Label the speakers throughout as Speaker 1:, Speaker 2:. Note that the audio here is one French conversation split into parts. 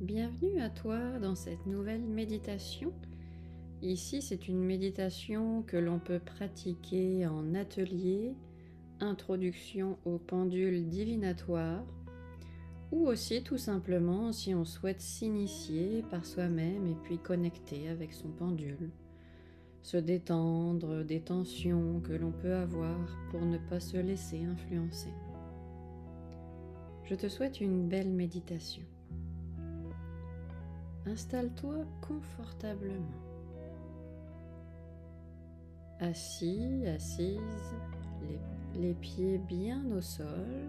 Speaker 1: Bienvenue à toi dans cette nouvelle méditation. Ici, c'est une méditation que l'on peut pratiquer en atelier, introduction au pendule divinatoire, ou aussi tout simplement si on souhaite s'initier par soi-même et puis connecter avec son pendule, se détendre des tensions que l'on peut avoir pour ne pas se laisser influencer. Je te souhaite une belle méditation. Installe-toi confortablement. Assis, assise, les pieds bien au sol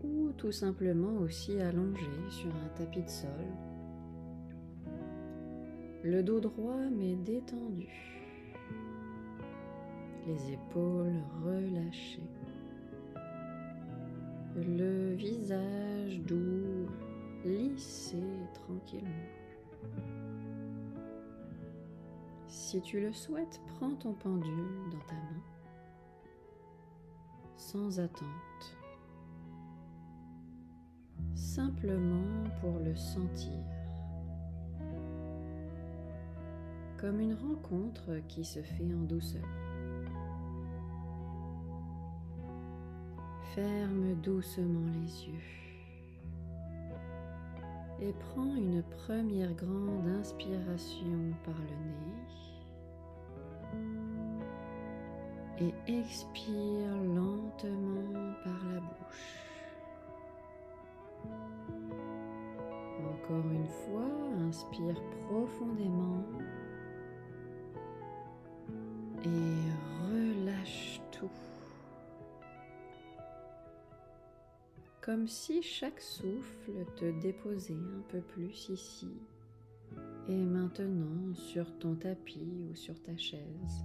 Speaker 1: ou tout simplement aussi allongé sur un tapis de sol. Le dos droit mais détendu. Les épaules relâchées. Le visage doux, lissé tranquillement. Si tu le souhaites, prends ton pendule dans ta main, sans attente, simplement pour le sentir, comme une rencontre qui se fait en douceur. Ferme doucement les yeux et prends une première grande inspiration par le nez et expire lentement par la bouche. Encore une fois, inspire profondément et relâche tout. Comme si chaque souffle te déposait un peu plus ici et maintenant sur ton tapis ou sur ta chaise.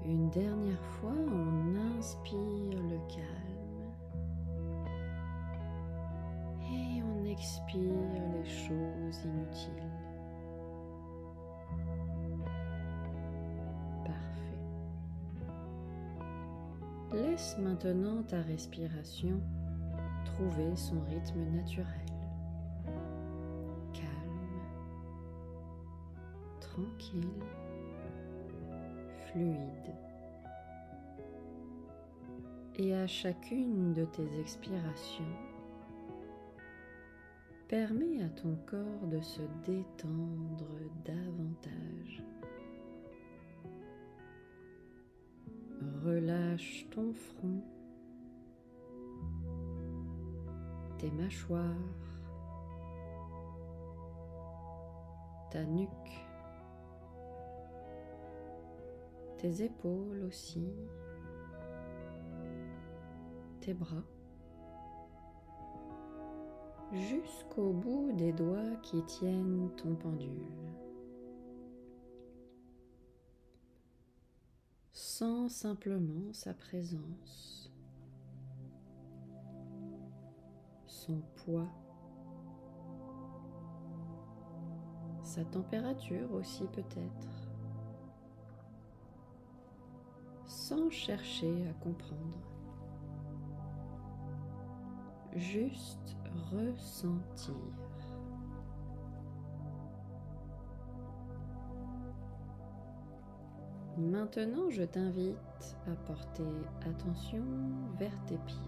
Speaker 1: Une dernière fois, on inspire le calme et on expire les choses inutiles. Parfait. Laisse maintenant ta respiration trouver son rythme naturel. Calme, tranquille, fluide. Et à chacune de tes expirations, permets à ton corps de se détendre davantage. Relâche ton front, tes mâchoires, ta nuque, tes épaules aussi, tes bras, jusqu'au bout des doigts qui tiennent ton pendule. Sens simplement sa présence, son poids, sa température aussi peut-être, sans chercher à comprendre. Juste ressentir. Maintenant, je t'invite à porter attention vers tes pieds.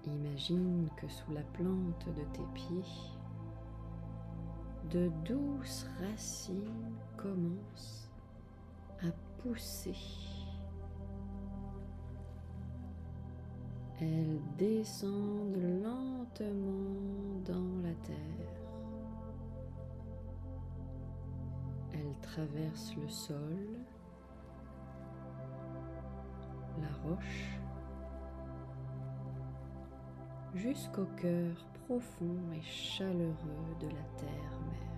Speaker 1: Imagine que sous la plante de tes pieds, de douces racines commencent à pousser. Elles descendent lentement dans la terre. Elles traversent le sol, la roche, jusqu'au cœur profond et chaleureux de la terre-mère.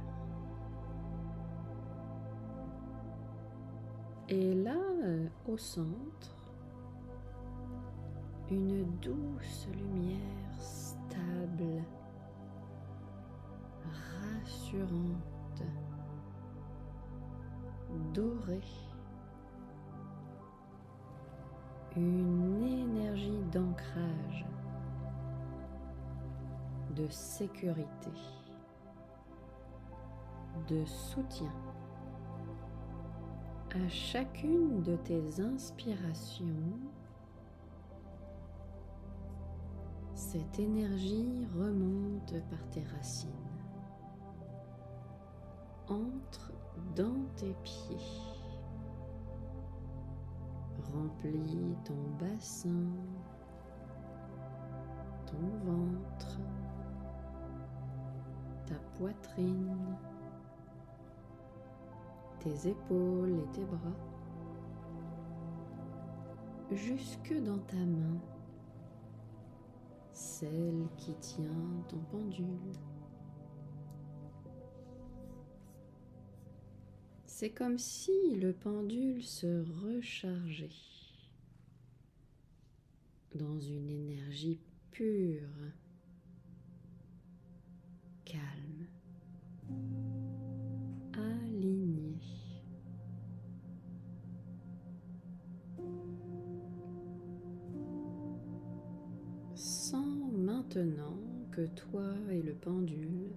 Speaker 1: Et là, au centre, une douce lumière stable, rassurante, dorée. Une d'ancrage, de sécurité, de soutien. À chacune de tes inspirations, cette énergie remonte par tes racines, entre dans tes pieds, remplit ton bassin, ton ventre, ta poitrine, tes épaules et tes bras, jusque dans ta main, celle qui tient ton pendule. C'est comme si le pendule se rechargeait dans une énergie pure, calme, alignée. Sens maintenant que toi et le pendule,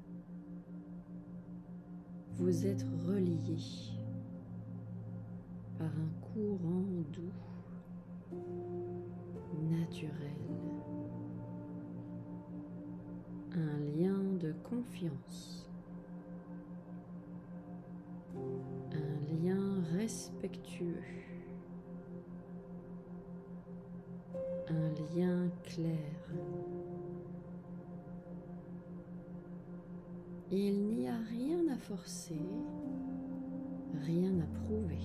Speaker 1: vous êtes reliés par un courant doux, naturel, un lien de confiance, un lien respectueux, un lien clair. Il n'y a rien à forcer, rien à prouver.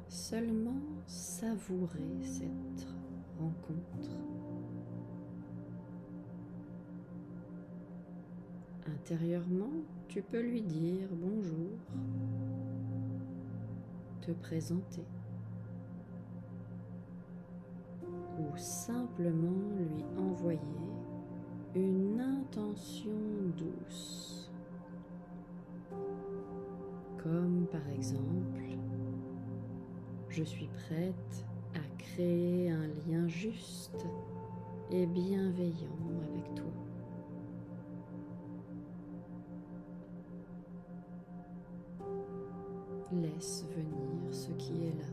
Speaker 1: Seulement savourer cette rencontre. Intérieurement, tu peux lui dire bonjour, te présenter ou simplement lui envoyer une intention douce, comme par exemple, je suis prête à créer un lien juste et bienveillant avec toi. Laisse venir ce qui est là,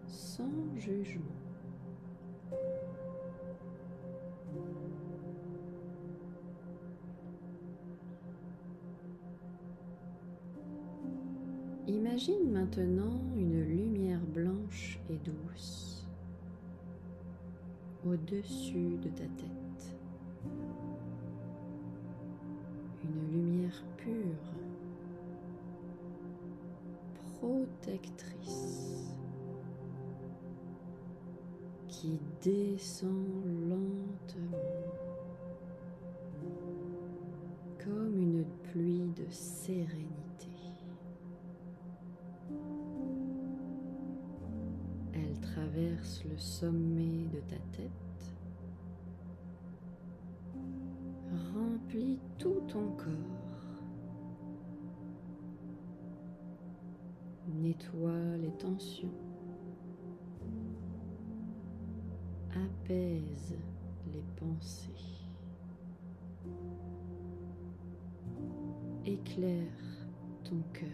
Speaker 1: sans jugement. Imagine maintenant une lumière blanche et douce au-dessus de ta tête. Une lumière pure, protectrice, qui descend lentement comme une pluie de sérénité. Elle traverse le sommet de ta tête, remplit tout ton corps, nettoie les tensions, apaise les pensées, éclaire ton cœur.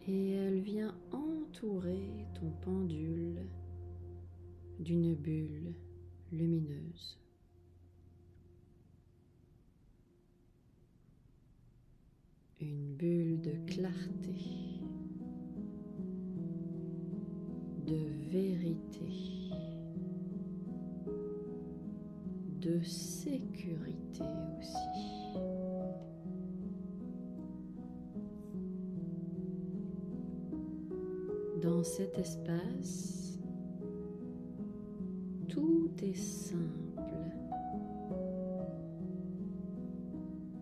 Speaker 1: Et elle vient entourer ton pendule d'une bulle lumineuse. Une bulle de clarté, de vérité, de sécurité aussi. Dans cet espace, tout est simple,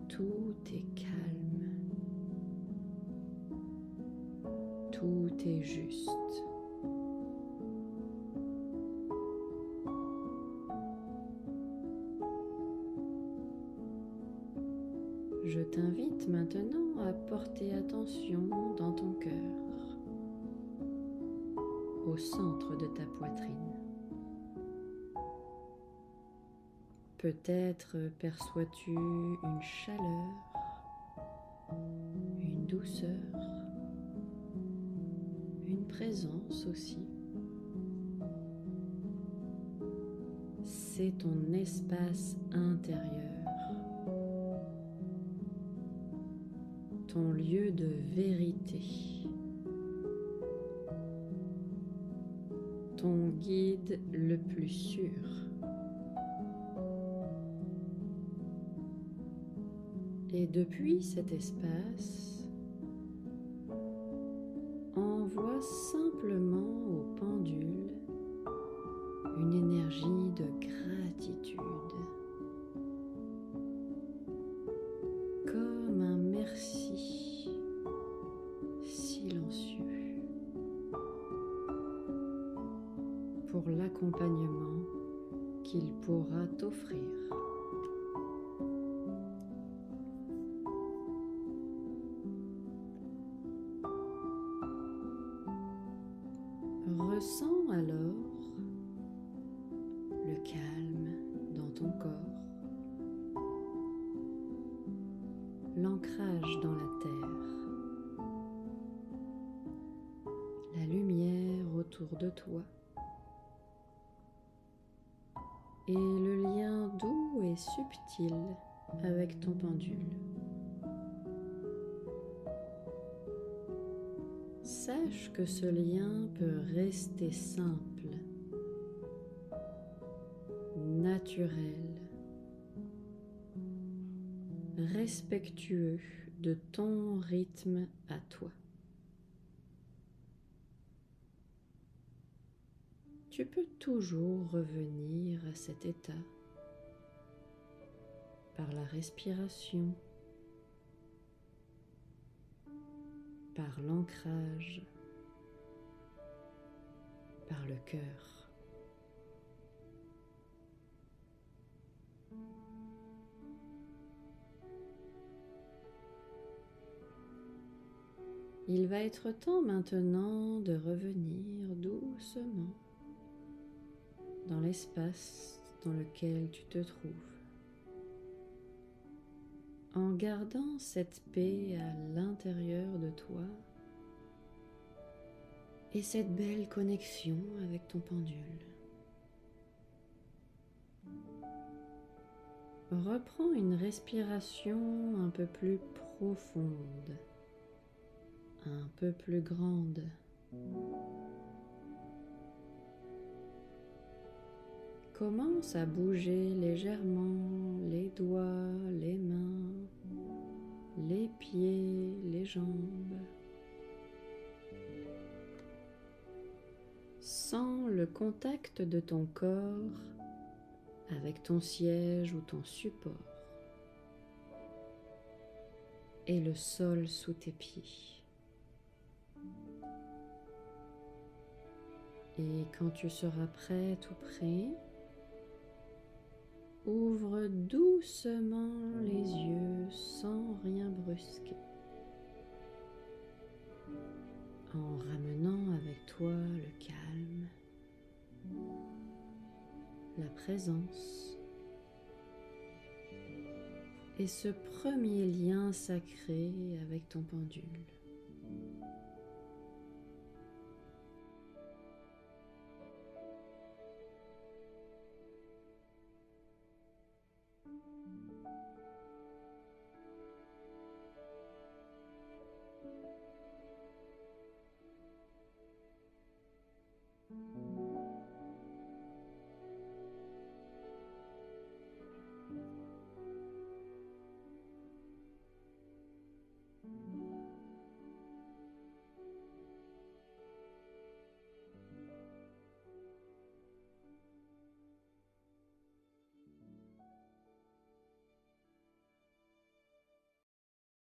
Speaker 1: tout est calme, tout est juste. Je t'invite maintenant à porter attention dans ton cœur, au centre de ta poitrine. Peut-être perçois-tu une chaleur, une douceur, une présence aussi. C'est ton espace intérieur, ton lieu de vérité, ton guide le plus sûr. Et depuis cet espace, envoie simplement au pendule une énergie de gratitude, comme un merci silencieux pour l'accompagnement qu'il pourra t'offrir. Ressens alors le calme dans ton corps, l'ancrage dans la terre, la lumière autour de toi et le lien doux et subtil avec ton pendule. Sache que ce lien peut rester simple, naturel, respectueux de ton rythme à toi. Tu peux toujours revenir à cet état par la respiration, par l'ancrage, par le cœur. Il va être temps maintenant de revenir doucement dans l'espace dans lequel tu te trouves, en gardant cette paix à l'intérieur de toi et cette belle connexion avec ton pendule. Reprends une respiration un peu plus profonde, un peu plus grande. Commence à bouger légèrement les doigts, les mains, les pieds, les jambes. Sens le contact de ton corps avec ton siège ou ton support et le sol sous tes pieds. Et quand tu seras prête ou prêt, ouvre doucement les yeux sans rien brusquer, en ramenant avec toi le calme, la présence et ce premier lien sacré avec ton pendule.